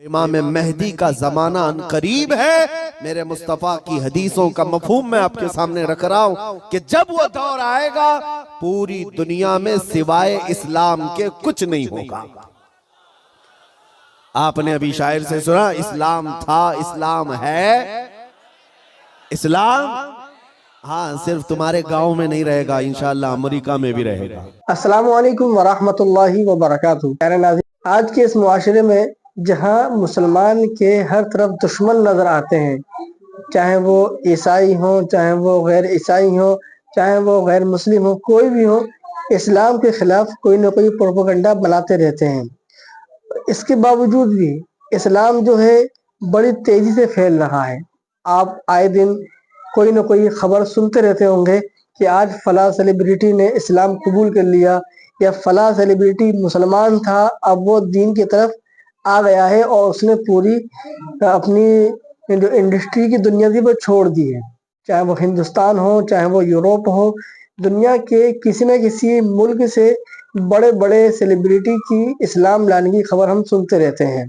इमाम मेहदी का जमाना करीब है। मेरे मुस्तफा की हदीसों का मफहूम मैं आपके सामने रख रहा हूं कि जब वो दौर आएगा पूरी दुनिया में सिवाय इस्लाम के कुछ नहीं होगा। आपने अभी शायर से सुना, इस्लाम था, इस्लाम है, इस्लाम हाँ सिर्फ तुम्हारे गांव में नहीं रहेगा, इंशाअल्लाह अमेरिका में भी रहेगा। अस्सलामु अलैकुम वरहमतुल्लाहि वबरकातुहू। प्यारे नाज़रीन, आज के इस मुआशरे में जहाँ मुसलमान के हर तरफ दुश्मन नजर आते हैं, चाहे वो ईसाई हो, चाहे वो गैर ईसाई हो, चाहे वो गैर मुस्लिम हो, कोई भी हो, इस्लाम के खिलाफ कोई ना कोई प्रोपेगेंडा बनाते रहते हैं। इसके बावजूद भी इस्लाम जो है बड़ी तेजी से फैल रहा है। आप आए दिन कोई ना कोई खबर सुनते रहते होंगे कि आज फला सेलिब्रिटी ने इस्लाम कबूल कर लिया, या फला सेलिब्रिटी मुसलमान था अब वो दीन की तरफ आ गया है और उसने पूरी अपनी जो इंडस्ट्री की दुनिया थी वो छोड़ दी है। चाहे वो हिंदुस्तान हो, चाहे वो यूरोप हो, दुनिया के किसी न किसी मुल्क से बड़े बड़े सेलिब्रिटी की इस्लाम लाने की खबर हम सुनते रहते हैं।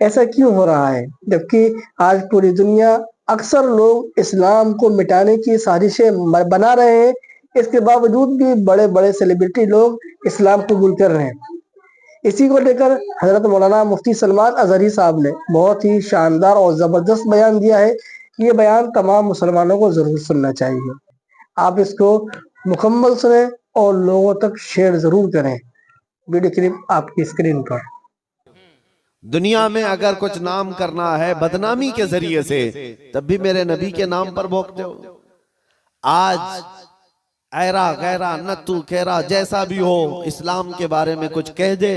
ऐसा क्यों हो रहा है जबकि आज पूरी दुनिया अक्सर लोग इस्लाम को मिटाने की साजिशें बना रहे हैं, इसके बावजूद भी बड़े बड़े सेलिब्रिटी लोग इस्लाम कबूल कर रहे हैं। इसी को लेकर हजरत मौलाना मुफ्ती सलमान अजहरी साहब ने बहुत ही शानदार और ज़बरदस्त बयान दिया है। ये बयान तमाम मुसलमानों को ज़रूर सुनना चाहिए। आप इसको मुकम्मल सुने और लोगों तक शेयर ज़रूर करें। वीडियो क्लिप आपकी स्क्रीन पर। दुनिया में अगर कुछ नाम करना है बदनामी के जरिए से, तब भी मेरे नबी के नाम पर भोंकते हो। आज ऐरा गैरा नत्तू खेरा जैसा भी हो, इस्लाम के बारे में कुछ कह दे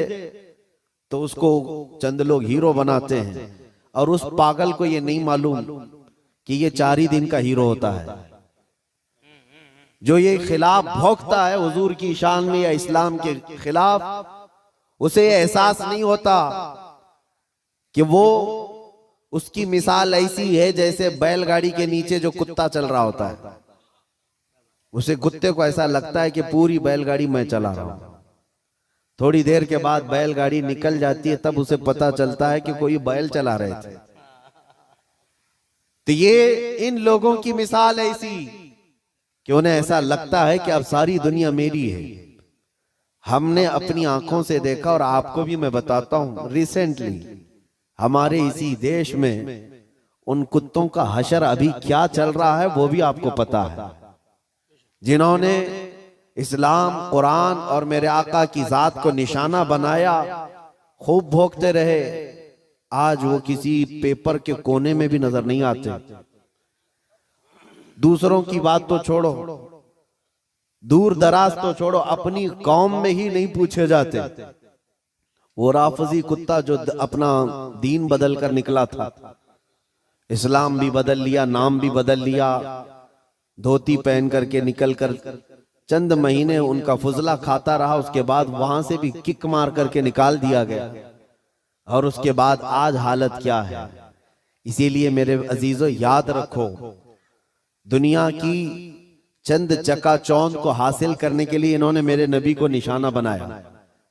तो उसको चंद लोग हीरो बनाते हैं, और उस पागल को ये नहीं मालूम कि ये 4 ही दिन का हीरो होता है। जो ये खिलाफ भोंकता है हुजूर की शान में या इस्लाम के खिलाफ, उसे ये एहसास नहीं होता कि वो उसकी मिसाल ऐसी है जैसे बैलगाड़ी के नीचे जो कुत्ता चल रहा होता है। उसे कुत्ते को ऐसा लगता है कि पूरी बैलगाड़ी मैं चला रहा हूं। थोड़ी देर के बाद बैलगाड़ी निकल जाती है, तब उसे पता चलता है कि कोई बैल चला रहे थे। तो ये इन लोगों की मिसाल ऐसी कि उन्हें ऐसा लगता है कि अब सारी दुनिया मेरी है। हमने अपनी आंखों से देखा, और आपको भी मैं बताता हूं, रिसेंटली हमारे इसी देश में उन कुत्तों का हशर अभी क्या चल रहा है वो भी आपको पता है। जिन्होंने इस्लाम, कुरान और मेरे आका की जात को निशाना बनाया, खूब भोंकते रहे, आज वो किसी पेपर के कोने में भी नजर नहीं आते। दूसरों की बात तो छोड़ो, दूर दराज तो छोड़ो, अपनी कौम में ही नहीं पूछे जाते। वो राफजी कुत्ता जो अपना दीन बदल कर निकला था, इस्लाम भी बदल लिया, नाम भी बदल लिया, धोती पहन करके निकल कर चंद महीने उनका फुजला खाता रहा, उसके बाद वहां से भी किक मार करके निकाल दिया गया। और उसके बाद आज हालत क्या है। इसीलिए मेरे अजीजों याद रखो, दुनिया की चंद चकाचौंध को हासिल करने के लिए इन्होंने मेरे नबी को निशाना बनाया।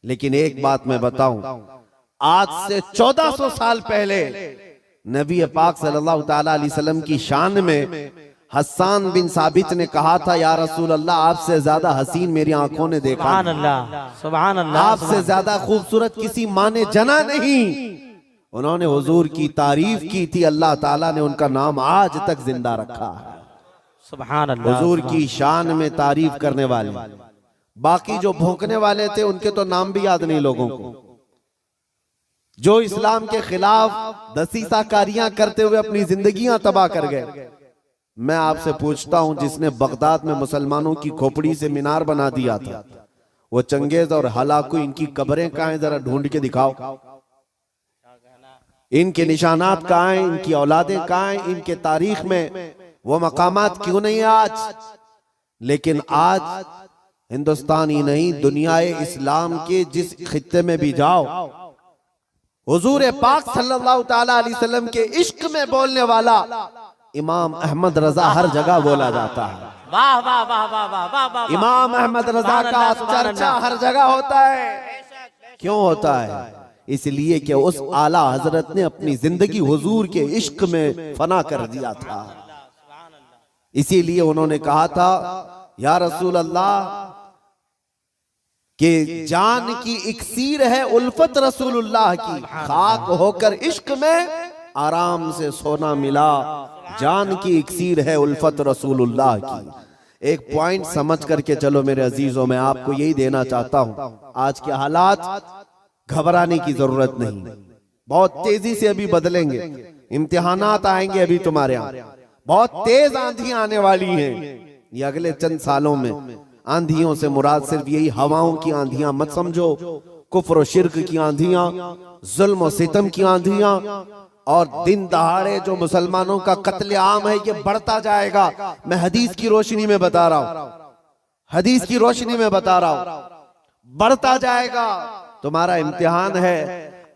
लेकिन एक बात मैं बताऊं, आज से 1400 साल पहले नबी पाक सल्लल्लाहु ताला अलैहि वसल्लम की शान में हस्सान बिन साबित ने कहा था, या रसूल अल्लाह, आपसे ज्यादा हसीन मेरी आंखों ने देखा, सुभान अल्लाह, सुभान अल्लाह, आपसे ज्यादा खूबसूरत किसी माँ ने जना नहीं। उन्होंने हुजूर की तारीफ की थी, अल्लाह ताला ने उनका नाम आज तक जिंदा रखा है। सुभान अल्लाह, हुजूर की शान में तारीफ करने वाले। बाकी जो भौंकने वाले थे उनके तो नाम भी याद नहीं लोगों को। जो इस्लाम के खिलाफ दसीसाकारियां करते हुए अपनी जिंदगियां तबाह कर गए। मैं आपसे पूछता हूं, जिसने बगदाद में मुसलमानों की खोपड़ी से मीनार बना दिया था, वो चंगेज और हलाकू, इनकी कब्रें कहां हैं? जरा ढूंढ के दिखाओ। इनके निशानात कहां हैं? इनकी औलादें कहां हैं? इनके तारीख में वो मकामात क्यों नहीं आज? लेकिन आज हिंदुस्तान ही नहीं, दुनियाए इस्लाम के जिस खित्ते में भी जाओ, हुजूर पाक सल्लल्लाहु ताला अलैहि वसल्लम के इश्क में बोलने वाला इमाम अहमद रजा हर जगह बोला जाता है। वाह वाह वाह वाह वाह वाह। इमाम अहमद रजा का चर्चा हर जगह होता है। क्यों होता है? इसलिए कि उस आला हजरत ने अपनी जिंदगी हुजूर के इश्क में फना कर दिया था। इसीलिए उन्होंने कहा था, या रसूल अल्लाह कि जान की इक्सीर है उल्फत रसूलुल्लाह की, खाक होकर इश्क में आराम से सोना मिला। जान की इक्सीर है उल्फत रसूलुल्लाह की। एक पॉइंट समझ करके चलो मेरे अजीजों, मैं आपको यही देना चाहता हूं, आज के हालात घबराने की जरूरत नहीं, बहुत तेजी से अभी बदलेंगे। इम्तिहानात आएंगे अभी तुम्हारे यहाँ, बहुत तेज आंधियां आने वाली हैं ये अगले चंद सालों में। आंधियों से मुराद सिर्फ यही हवाओं की आंधियां मत समझो, कुफ्र और शिर्क की आंधियां, जुल्म और सितम की आंधियां, और दिन दहाड़े जो मुसलमानों का कत्लेआम है ये बढ़ता जाएगा। मैं हदीस की रोशनी में बता रहा हूं, हदीस की रोशनी में बता रहा हूं, बढ़ता जाएगा। तुम्हारा इम्तिहान है।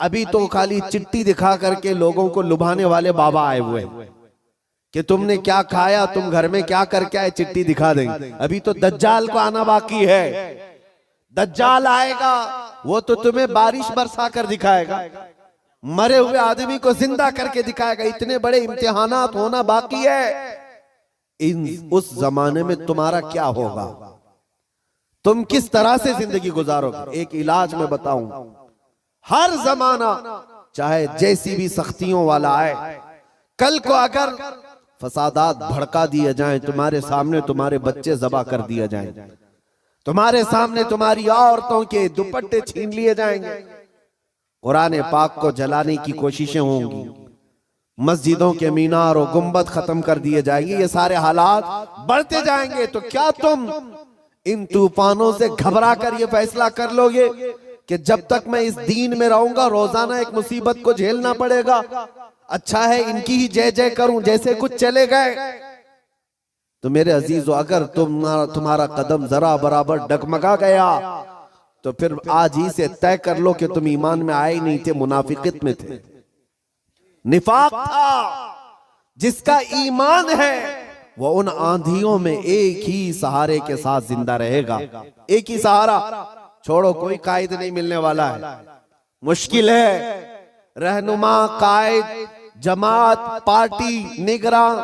अभी तो खाली चिट्ठी दिखा करके लोगों को लुभाने वाले बाबा आए हुए हैं कि तुमने क्या खाया, तुम घर में क्या करके आए, चिट्ठी दिखा देंगे। अभी तो दज्जाल को आना बाकी है। दज्जाल आएगा, वो तो तुम्हें बारिश बरसा कर दिखाएगा, मरे हुए आदमी को जिंदा करके दिखाएगा। इतने बड़े इम्तिहानात होना बाकी है। उस जमाने में तुम्हारा क्या होगा, तुम किस तरह से जिंदगी गुजारोगे? एक इलाज में बताऊं, हर जमाना चाहे जैसी भी सख्तियों वाला आए, कल को अगर फसादात भड़का दिए जाएं, तुम्हारे सामने तुम्हारे बच्चे ज़बा कर दिए जाएं, तुम्हारे सामने तुम्हारी औरतों के दुपट्टे छीन लिए जाएंगे, कुरान पाक को जलाने की कोशिशें होंगी, मस्जिदों के मीनार और गुंबद खत्म कर दिए जाएंगे, ये सारे हालात बढ़ते जाएंगे। तो क्या तुम इन तूफानों से घबरा कर ये फैसला कर लोगे कि जब तक मैं इस दीन में रहूंगा रोजाना एक मुसीबत को झेलना पड़ेगा, अच्छा है इनकी ही जय जय करूं, जैसे कुछ चले गए? तो मेरे अजीजों, अगर तुम्हारा कदम जरा बराबर डगमगा गया तो फिर आज ही से तय कर लो कि तुम ईमान में आए नहीं थे, मुनाफिकत में थे, निफाक था। जिसका ईमान है वो उन आंधियों में एक ही सहारे के साथ जिंदा रहेगा। एक ही सहारा, छोड़ो, कोई कायद नहीं मिलने वाला है, मुश्किल है। रहनुमा, कायद, जमात, पार्टी, निगरान,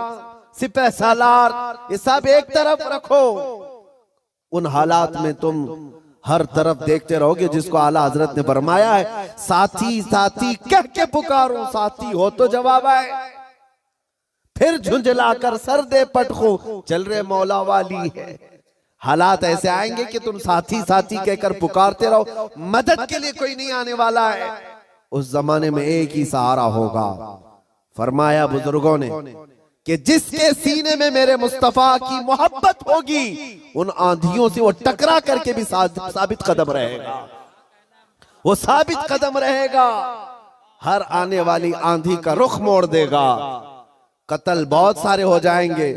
सिपह सालार, ये सब एक तरफ रखो। उन हालात में तुम हर तरफ देखते रहोगे जिसको आला हजरत ने फरमाया है, साथी साथी कह के पुकारो, साथी हो तो जवाब आए, फिर झुंझलाकर सर दे पटखो, चल रहे मौला वाली है। हालात ऐसे आएंगे कि तुम साथी साथी कहकर पुकारते रहो, मदद के लिए कोई नहीं आने वाला है। उस जमाने में एक ही सहारा होगा। फरमाया बुजुर्गों ने कि जिसके सीने में मेरे मुस्तफा की मोहब्बत होगी, उन आंधियों से वो टकरा करके भी साबित कदम रहेगा, वो साबित कदम रहेगा। हर आने वाली आंधी का रुख मोड़ देगा। कत्ल बहुत सारे हो जाएंगे,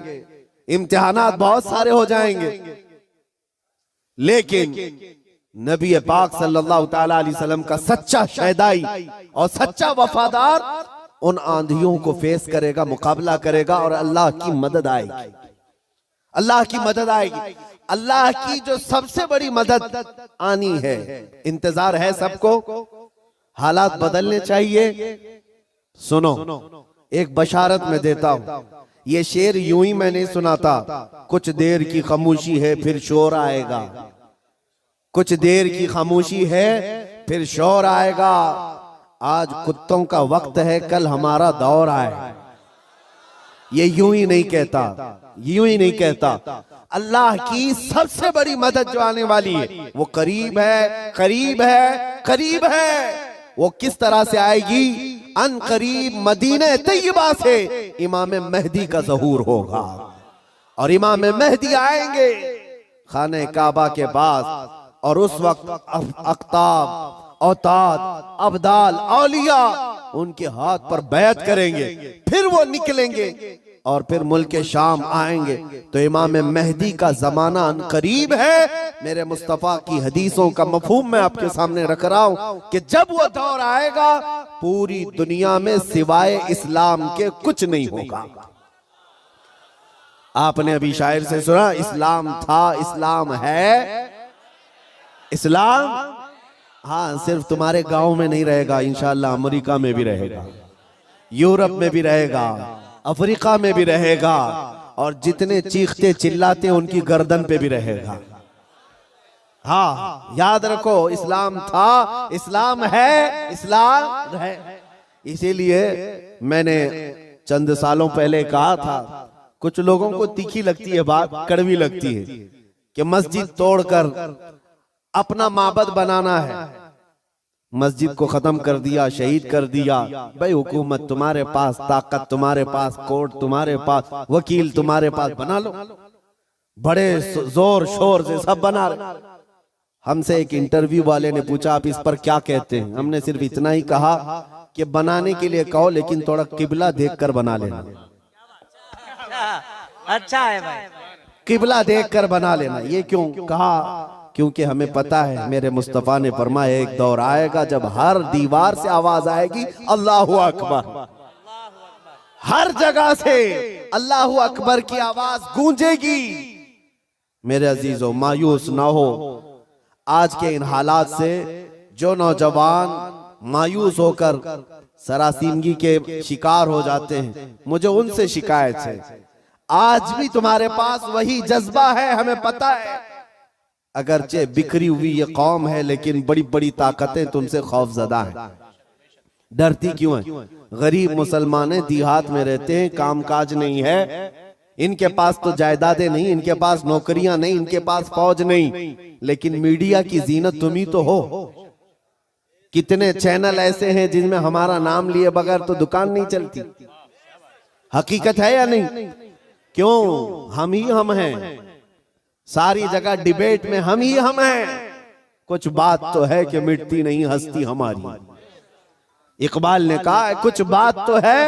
इम्तिहानात बहुत सारे हो जाएंगे, लेकिन नबी पाक सल्लल्लाहु तआला अलैहि वसल्लम का सच्चा शहदाई और सच्चा वफादार उन आंधियों को फेस करेगा, मुकाबला करेगा, और अल्लाह की मदद आएगी। अल्लाह की मदद आएगी। अल्लाह की जो सबसे बड़ी मदद आनी है, इंतजार है सबको। हालात बदलने चाहिए। सुनो, एक बशारत में देता हूं, ये शेर यूं ही मैं नहीं सुनाता। कुछ देर की खामोशी है फिर शोर आएगा, कुछ देर की खामोशी है फिर शोर आएगा। आज कुत्तों का वक्त है, कल हमारा दौर आए। ये यूं ही नहीं कहता, यूं ही नहीं कहता। अल्लाह की सबसे बड़ी मदद जो आने वाली है वो करीब है, करीब है, करीब है। वो किस तरह से आएगी? अन करीब मदीने तैयबा से इमाम मेहदी का ज़हूर होगा, और इमाम मेहदी आएंगे खाने काबा के पास, और उस वक्त अख्ताब, औताद, अब्दाल, औलिया उनके हाथ पर बैत करेंगे, फिर वो निकलेंगे और फिर मुल्क शाम आएंगे। तो इमाम मेहदी का जमाना अन करीब है। मेरे मुस्तफा की हदीसों का मफहूम मैं आपके सामने रख रहा हूं कि जब वो दौर आएगा पूरी दुनिया में सिवाय इस्लाम के कुछ नहीं होगा। आपने अभी शायर से सुना, इस्लाम था, इस्लाम है, इस्लाम हाँ, सिर्फ तुम्हारे गांव में नहीं रहेगा, इंशाल्लाह अमेरिका में भी रहेगा, यूरोप में भी रहेगा, अफ्रीका में भी रहेगा, और जितने चीखते चिल्लाते उनकी गर्दन पे भी रहेगा। हाँ, याद रखो, इस्लाम था, इस्लाम है, इस्लाम है। इसीलिए मैंने चंद सालों पहले कहा था, कुछ लोगों को तीखी लगती है बात, कड़वी लगती है, कि मस्जिद तोड़कर अपना माबद बनाना है, मस्जिद को खत्म कर दिया, शहीद कर दिया। भाई हुकूमत तुम्हारे पास, ताकत तुम्हारे पास, कोर्ट तुम्हारे पास, वकील तुम्हारे पास, बना लो, बड़े जोर शोर से सब बना रहे। हमसे एक इंटरव्यू वाले ने पूछा आप इस पर क्या कहते हैं? हमने सिर्फ इतना ही कहा कि बनाने के लिए कहो, लेकिन थोड़ा किबला देखकर बना लेना। अच्छा है भाई, किबला देखकर बना लेना। ये क्यों कहा? क्योंकि हमें पता है, मेरे मुस्तफा ने फरमाया एक दौर आएगा जब हर दीवार से आवाज आएगी अल्लाहु अकबर, हर जगह से अल्लाहु अकबर की आवाज गूंजेगी। मेरे अजीजों, मायूस ना हो आज के इन हालात से। जो नौजवान मायूस होकर सरासीमगी के शिकार हो जाते हैं, मुझे उनसे शिकायत है, आज भी तुम्हारे पास वही जज्बा है, हमें पता है। अगरचे बिखरी हुई ये कौम है, लेकिन बड़ी बड़ी ताकतें तुमसे खौफजदा हैं। डरती क्यों है? गरीब मुसलमान देहात में रहते हैं, कामकाज नहीं है, इनके पास तो जायदादें नहीं, इनके पास नौकरियां नहीं, इनके पास फौज नहीं, लेकिन मीडिया की जीनत तुम ही तो हो। कितने चैनल ऐसे हैं जिनमें हमारा नाम लिए बगैर तो दुकान नहीं चलती। हकीकत है या नहीं? क्यों? हम ही हम हैं, सारी जगह डिबेट में हम ही हम हैं। कुछ बात तो है कि मिटती नहीं हस्ती हमारी। इकबाल ने कहा है कुछ बात तो है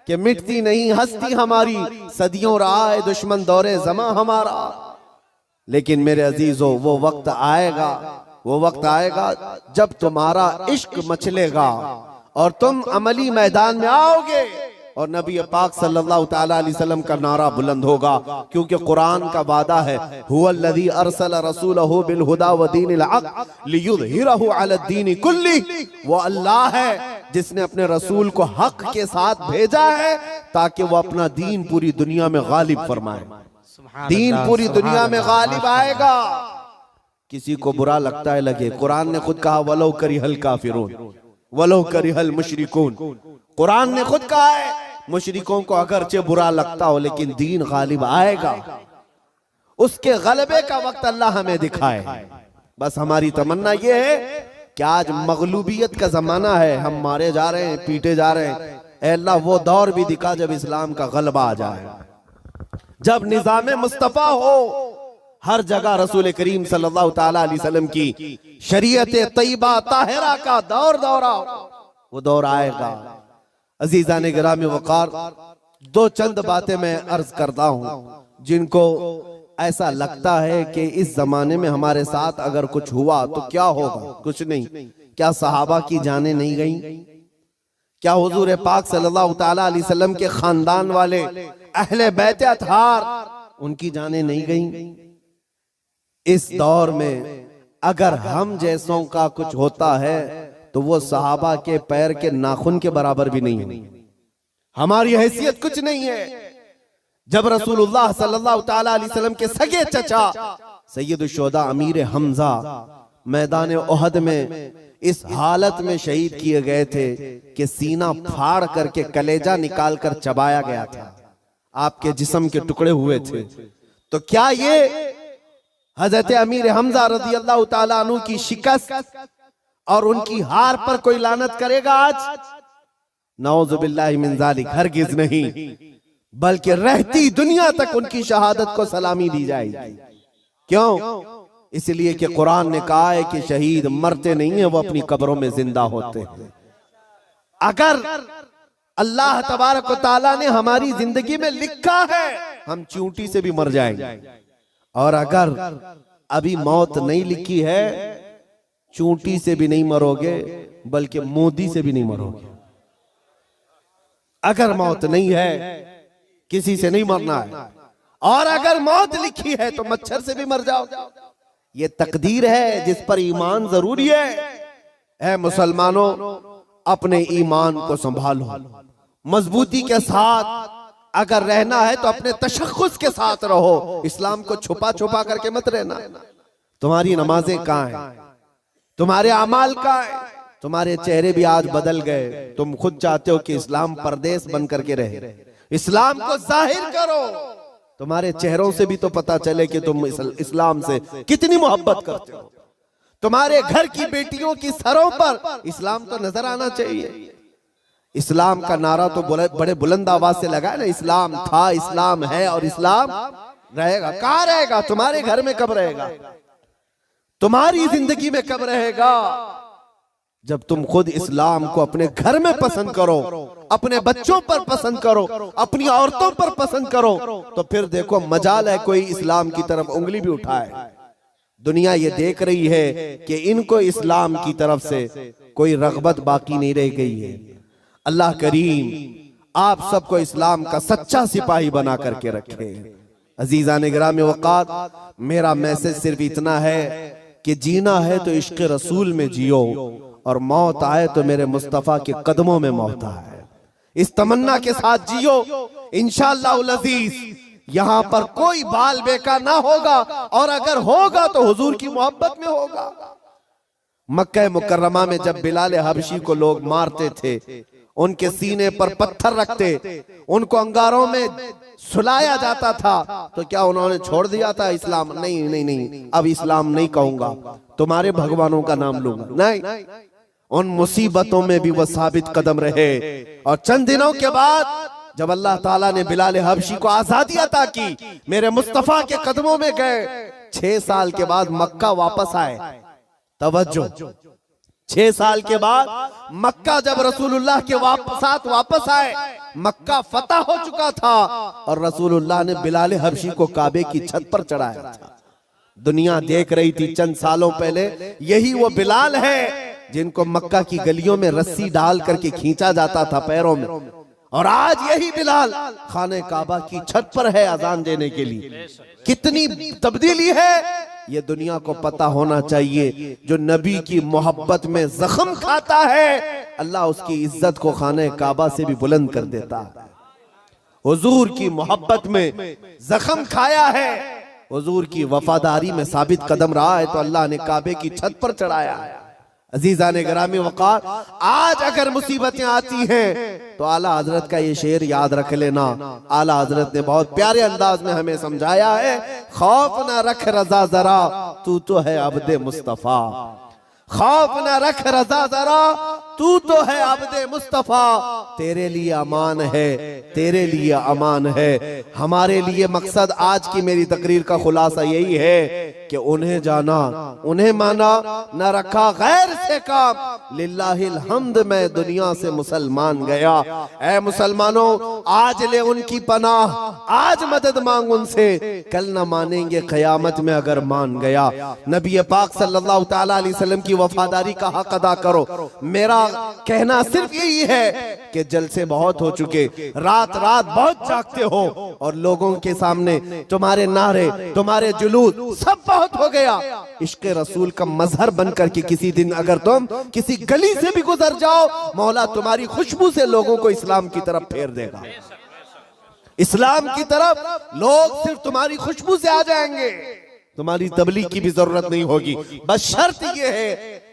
कि मिटती नहीं हस्ती हमारी, सदियों रहा है दुश्मन दौरे जमा हमारा। लेकिन मेरे अजीजों, वो वक्त आएगा, वो वक्त आएगा जब तुम्हारा इश्क मचलेगा और तुम अमली मैदान में आओगे और नबी पाक सल्लल्लाहु ताला अलैहि वसल्लम का नारा बुलंद होगा। क्योंकि कुरान का वादा है, हुवल्लज़ी अरसला रसूलहु बिल हुदा व दीनिल हक़ लियुज़हिरहु अला दीनि कुल्ली। वो अल्लाह है जिसने अपने रसूल को हक के साथ भेजा है ताकि वो अपना दीन पूरी दुनिया में गालिब फरमाए। दीन पूरी दुनिया में गालिब आएगा। किसी को बुरा लगता है लगे, कुरान ने खुद कहा वलो करिहल काफिरून वलो करिहल मुशरिकून। कुरान ने खुद कहा है मुशरिकों को अगरचे बुरा लगता हो, लेकिन दीन गालिब आएगा। उसके गलबे का वक्त अल्लाह हमें दिखाए। बस हमारी तमन्ना ये है कि आज मगलूबियत का जमाना है, हम मारे जा रहे हैं, पीटे जा रहे हैं। ऐ अल्लाह वो दौर भी दिखा जब इस्लाम का गलबा आ जाए, जब निजाम मुस्तफा हो, हर जगह रसूल करीम सल्लल्लाहु ताला अलैहि वसल्लम की शरीयत तैयबा ताहिरा का दौर दौरा, वो दौर आएगा। अजीजा ने गिरामी वकार, दो चंद बातें मैं अर्ज करता हूं जिनको ऐसा लगता है कि इस जमाने में हमारे साथ अगर कुछ हुआ तो क्या होगा। कुछ नहीं। क्या सहाबा की जानें नहीं गई? क्या हुजूर पाक सल्लल्लाहु ताला अलैहि वसल्लम के खानदान वाले अहले बैत अतहार उनकी जानें नहीं गई? इस दौर में अगर हम जैसों का कुछ होता है तो वो सहाबा के पैर के नाखून के बराबर भी नहीं है। हमारी हैसियत कुछ नहीं है। जब रसूलुल्लाह सल्लल्लाहु ताला अलैहि वसल्लम के सगे चचा सैयदुश शुहदा अमीर हमजा मैदान ओहद में इस हालत में शहीद किए गए थे कि सीना फाड़ करके कलेजा निकाल कर चबाया गया था, आपके जिस्म के टुकड़े हुए थे। तो क्या ये हजरत अमीर हमजा रज़ी अल्लाह ताला अन्हु की शिकस्त और उनकी हार पर कोई लानत करेगा आज? नऊज़ु बिल्लाहि मिन ज़ालिक, हरगिज़ नहीं, बल्कि रहती दुनिया तक उनकी शहादत को सलामी दी जाएगी। क्यों? इसलिए कि कुरान ने कहा है कि शहीद मरते नहीं है, वो अपनी कब्रों में जिंदा होते हैं। अगर अल्लाह तबारक व तआला ने हमारी जिंदगी में लिखा है हम चींटी से भी मर जाएंगे, और अगर अभी मौत नहीं लिखी है, चींटी से भी नहीं मरोगे बल्कि मोदी से भी नहीं मरोगे। अगर मौत नहीं है, किसी से नहीं मरना है, और अगर मौत लिखी है तो मच्छर से भी मर जाओ। ये तकदीर है जिस पर ईमान जरूरी है। ऐ मुसलमानों, अपने ईमान को संभालो, मजबूती के साथ अगर रहना है तो अपने तशख्खुस के साथ रहो। इस्लाम को छुपा छुपा करके मत रहना। तुम्हारी नमाजें कहाँ हैं? तुम्हारे अमाल कहाँ हैं? तुम्हारे चेहरे भी आज बदल गए। तुम खुद चाहते हो कि इस्लाम परदेश बन करके रहे। इस्लाम को जाहिर करो। तुम्हारे चेहरों से भी तो पता चले कि तुम इस्लाम से कितनी मोहब्बत करते हो। तुम्हारे घर की बेटियों की सरों पर इस्लाम तो नजर आना चाहिए। इस्लाम का नारा तो बड़े बुलंद आवाज से लगा है ना, इस्लाम था, इस्लाम है और इस्लाम रहेगा। कहां रहेगा? तुम्हारे घर में कब रहेगा? तुम्हारी जिंदगी में कब रहेगा? जब तुम खुद इस्लाम को अपने घर में पसंद करो, अपने बच्चों पर पसंद करो, अपनी औरतों पर पसंद करो, तो फिर देखो मजाल है कोई इस्लाम की तरफ उंगली भी उठाए। दुनिया ये देख रही है कि इनको इस्लाम की तरफ से कोई रगबत बाकी नहीं रह गई है। अल्लाह करीम आप सबको इस्लाम का सच्चा सिपाही बना करके रखे। अजीज़ान गिरामी वक़ात, मेरा मैसेज सिर्फ इतना है कि जीना है तो इश्क रसूल में जियो, और मौत आए तो मेरे मुस्तफ़ा के कदमों में मौत आए। इस तमन्ना के साथ जियो। इंशाअल्लाह अज़ीज यहां पर कोई बाल बेका ना होगा, और अगर होगा तो हुजूर की मोहब्बत में होगा। मक्का मुकर्रमा में जब बिलाल हबशी को लोग मारते थे, उनके सीने पर पत्थर रखते, उनको अंगारों में सुलाया जाता था, तो क्या उन्होंने छोड़ दिया था इस्लाम? नहीं नहीं नहीं, अब इस्लाम नहीं कहूंगा, तुम्हारे भगवानों का नाम लूंगा। नहीं, उन मुसीबतों में भी वह साबित कदम रहे। और चंद दिनों के बाद जब अल्लाह ताला ने बिलाल हबशी को आजादी अता की, मेरे मुस्तफा के कदमों में गए, 6 साल के बाद मक्का वापस आए। तवज्जो, 6 साल के बाद मक्का जब रसूलुल्लाह के साथ वापस आए, मक्का फतह हो चुका था और रसूलुल्लाह ने बिलाल हबशी को काबे की छत पर चढ़ाया था। दुनिया देख रही थी चंद सालों पहले, यही वो बिलाल है जिनको मक्का की गलियों में रस्सी डाल करके खींचा जाता था पैरों में, और आज यही बिलाल खाने काबा की छत पर है अजान देने के लिए। कितनी तब्दीली है ये दुनिया को पता होना चाहिए। जो नबी की मोहब्बत में जख्म खाता है, अल्लाह उसकी इज्जत को खाने काबा से भी बुलंद कर देता है। हुजूर की मोहब्बत में जख्म खाया है, हुजूर की वफादारी में साबित कदम रहा है, तो अल्लाह ने काबे की छत पर चढ़ाया है। अजीज़ान गिरामी वक़ार, आज अगर मुसीबतें आती हैं तो आला हजरत का ये शेर याद रख लेना। आला हजरत ने बहुत प्यारे अंदाज में हमें समझाया है, खौफ न रख रजा जरा, तू तो है अब्दे मुस्तफा। खौफ न रख रजा जरा, तू तो है अब्दे मुस्तफा। तेरे लिए अमान है, तेरे लिए अमान है। हमारे लिए मकसद आज की मेरी तकरीर का खुलासा यही है कि उन्हें जाना, उन्हें माना, न रखा गैर से काम। लिल्लाहिल हम्द, मैं दुनिया से मुसलमान गया। ऐ मुसलमानों, आज ले उनकी पनाह, आज मदद मांग उनसे, कल न मानेंगे क़यामत में अगर मान गया। नबी पाक सल्लल्लाहु तआला अलैहि वसल्लम की वफादारी का हक अदा करो। मेरा कहना सिर्फ यही है कि जलसे बहुत हो चुके, रात रात बहुत जागते हो, और लोगों के सामने तुम्हारे नारे, तुम्हारे जुलूस सब बहुत हो गया। इश्क रसूल का मजहर बनकर के किसी दिन अगर तुम किसी गली से भी गुजर जाओ, मौला तुम्हारी खुशबू से लोगों को इस्लाम की तरफ फेर देगा। इस्लाम की तरफ लोग सिर्फ तुम्हारी खुशबू से आ जाएंगे, तुम्हारी तबलीग की भी जरूरत नहीं होगी। बस शर्त यह है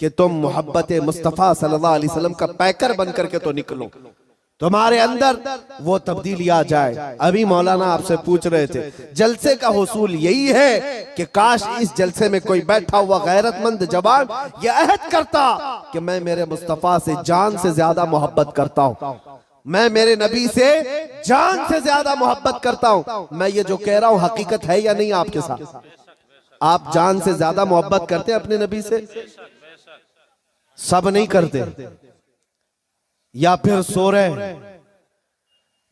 कि तुम मोहब्बत मुस्तफ़ा सल्लल्लाहु अलैहि वसल्लम का पैकर बनकर के तो निकलो, तुम्हारे अंदर वो तब्दीली आ जाए। अभी मौलाना आपसे पूछ रहे थे, जलसे का हुसूल यही है कि काश इस जलसे में कोई बैठा हुआ गैरतमंद जवान ये अहद करता कि मैं मेरे मुस्तफ़ा से जान से ज्यादा मोहब्बत करता हूँ, मैं मेरे नबी से जान से ज्यादा मोहब्बत करता हूँ। मैं ये जो कह रहा हूँ हकीकत है या नहीं आपके साथ? आप जान से ज्यादा मोहब्बत करते हैं अपने नबी से? सब नहीं करते, या फिर सो रहे।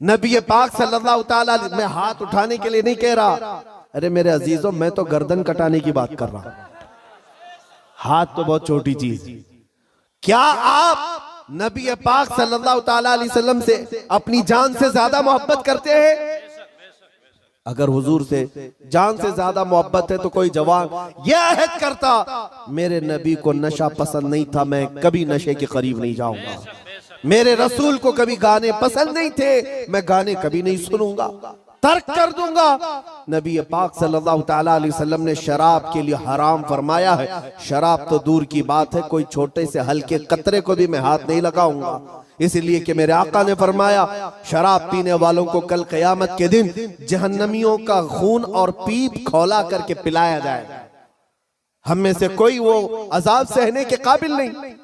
नबी पाक सल्लल्लाहु तआला, मैं हाथ उठाने के लिए नहीं कह रहा, अरे मेरे अजीजों, मैं तो गर्दन कटाने की बात कर रहा हूं। हाथ तो बहुत छोटी चीज। क्या आप नबी पाक सल्लल्लाहु तआला अलैहि वसल्लम से अपनी जान से ज्यादा मोहब्बत करते हैं? अगर हुजूर से जान से ज्यादा मोहब्बत है तो कोई जवान यह अहद करता, मेरे नबी को नशा पसंद नहीं था, मैं कभी नशे के करीब नहीं जाऊंगा। मेरे रसूल को कभी गाने पसंद नहीं थे, मैं गाने कभी नहीं सुनूंगा, तर्क कर दूंगा। नबी पाक सल्लल्लाहु तआला अलैहि वसल्लम ने शराब के लिए हराम फरमाया है। शराब तो दूर की बात है, कोई छोटे से हल्के कतरे को भी मैं हाथ नहीं लगाऊंगा, इसलिए कि मेरे आका ने फरमाया शराब पीने वालों को कल क़यामत के दिन जहन्नमियों का खून और पीप खौला करके पिलाया जाएगा। हम में से कोई वो अजाब सहने के काबिल नहीं।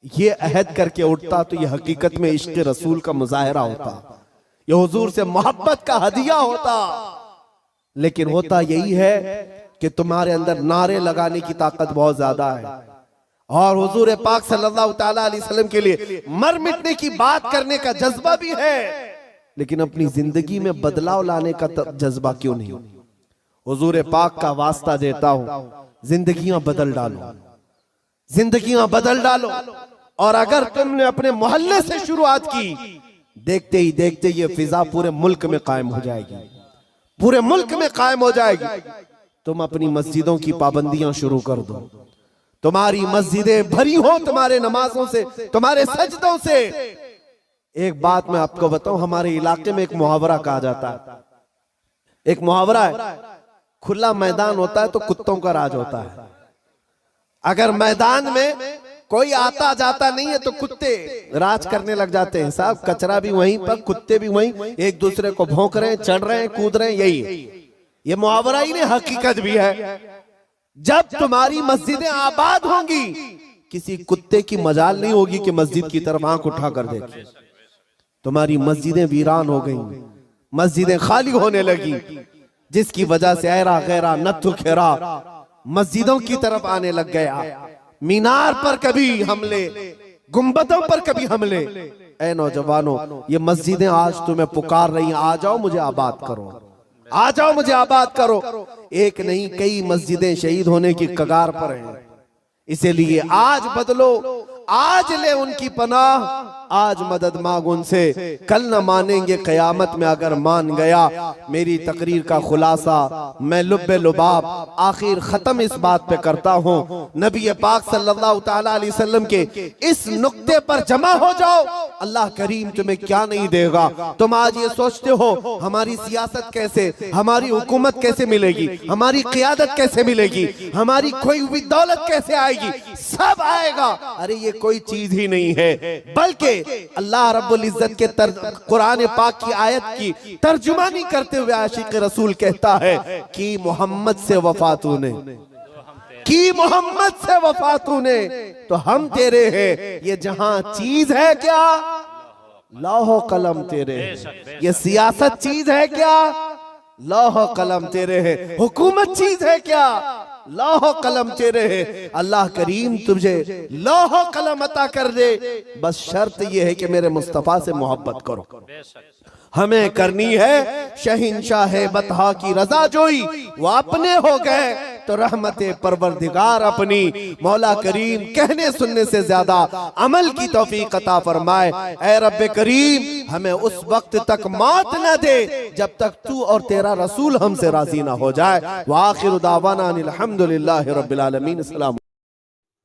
ये अहद करके उठता तो ये हकीकत में इश्क़ रसूल का मुजाहिरा होता, ये हुजूर से मोहब्बत का हदिया होता। लेकिन होता यही है कि तुम्हारे अंदर नारे लगाने की ताकत बहुत ज्यादा है और हुजूर पाक सल्लल्लाहु तआला अलैहि वसल्लम के लिए मर मिटने की बात करने का जज्बा भी है, लेकिन अपनी जिंदगी में बदलाव लाने का जज्बा क्यों नहीं? हुजूर पाक का वास्ता देता हूं, जिंदगियां बदल डालो, जिंदगियां बदल डालो। और अगर तुमने अपने मोहल्ले से शुरुआत की, देखते ही देखते ये फिजा पूरे मुल्क में कायम हो जाएगी, पूरे मुल्क में कायम हो जाएगी। तुम अपनी मस्जिदों की पाबंदियां शुरू कर दो, तुम्हारी मस्जिदें भरी हो तुम्हारे नमाजों से, तुम्हारे सजदों से। एक बात मैं आपको बताऊं, हमारे इलाके में एक मुहावरा कहा जाता है, एक मुहावरा है, खुला मैदान होता है तो कुत्तों का राज होता है। अगर मैदान में कोई आता जाता नहीं है तो कुत्ते राज करने लग जाते हैं साहब, कचरा भी वहीं पर, कुत्ते भी वहीं, एक दूसरे को भौंक रहे हैं, चढ़ रहे हैं, कूद रहे हैं। यही है, ये मुहावरा ही नहीं हकीकत भी है। जब तुम्हारी मस्जिदें आबाद होंगी, किसी कुत्ते की मजाल नहीं होगी कि मस्जिद की तरफ आंख उठा कर देखे। तुम्हारी मस्जिदें वीरान हो गई, मस्जिदें खाली होने लगी, जिसकी वजह से ऐरा गैरा नत्थु खेरा मस्जिदों की तरफ आने लग गया। मीनार पर कभी हमले, गुंबदों पर कभी हमले। ऐ नौजवानों, ये मस्जिदें आज तुम्हें पुकार रही हैं, आ जाओ मुझे आबाद करो, आ जाओ मुझे आबाद करो। एक नहीं कई मस्जिदें शहीद होने की कगार पर हैं। इसीलिए आज बदलो, आज ले उनकी पनाह, आज मदद मांग उनसे, कल न मानेंगे कयामत में अगर मान गया। मेरी तकरीर का खुलासा मैं लुब्बे लुबाब आखिर खत्म इस बात पे करता हूँ, नबी पाक सल्लल्लाहु तआला अलैहि वसल्लम के इस नुक्ते पर जमा हो जाओ, अल्लाह करीम तुम्हें क्या नहीं देगा। तुम आज ये सोचते हो हमारी सियासत कैसे, हमारी हुकूमत कैसे मिलेगी, हमारी क़ियादत कैसे मिलेगी, हमारी खोई हुई दौलत कैसे आएगी, सब आएगा। अरे ये कोई चीज ही नहीं है, बल्कि अल्लाह रब्बुल इज्जत के कुरान पाक की आयत की तर्जुमानी करते हुए आशिक रसूल कहता है कि मोहम्मद से वफा तूने, कि मोहम्मद से वफा तूने तो हम तेरे हैं। ये जहां चीज है क्या, लौह कलम तेरे हैं। ये सियासत चीज है क्या, लौह कलम तेरे हैं। हुकूमत चीज है क्या, लौह कलम तेरे है। अल्लाह करीम तुझे लौह कलम अता कर दे, बस शर्त यह है कि मेरे मुस्तफा से मोहब्बत करो। हमें करनी है शहिंशाह बतहा की रजा जोई, वो अपने हो गए तो रहमते परवरदिगार अपनी। मौला करीम कहने सुनने से ज्यादा अमल की तौफीक अता फरमाए। ऐ रब्बे करीम हमें उस वक्त तक मौत न दे जब तक तू और तेरा रसूल हमसे राजी ना हो जाए। व आखिरु दावाना अनिल हम्दुलिल्लाहि रब्बिल आलमीन। सलाम।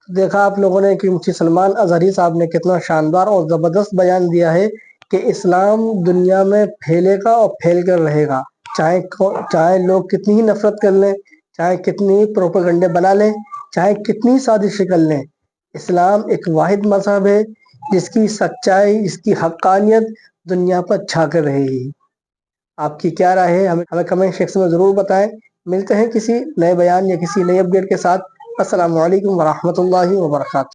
देखा आप लोगों ने कि मुफ्ती सलमान अजहरी साहब ने कितना शानदार और जबरदस्त बयान दिया है कि इस्लाम दुनिया में फैलेगा और फैल कर रहेगा, चाहे लोग कितनी ही नफरत कर लें, चाहे कितनी ही प्रोपेगेंडे बना लें, चाहे कितनी साजिशें कर लें। इस्लाम एक वाहिद मजहब है जिसकी सच्चाई, जिसकी हक्कानियत दुनिया पर छा कर रहेगी। आपकी क्या राय है हमें कमेंट सेक्शन में जरूर बताएं। मिलते हैं किसी नए बयान या किसी नए अपडेट के साथ। अस्सलामु अलैकुम वरहमतुल्लाहि वबरकातुहू।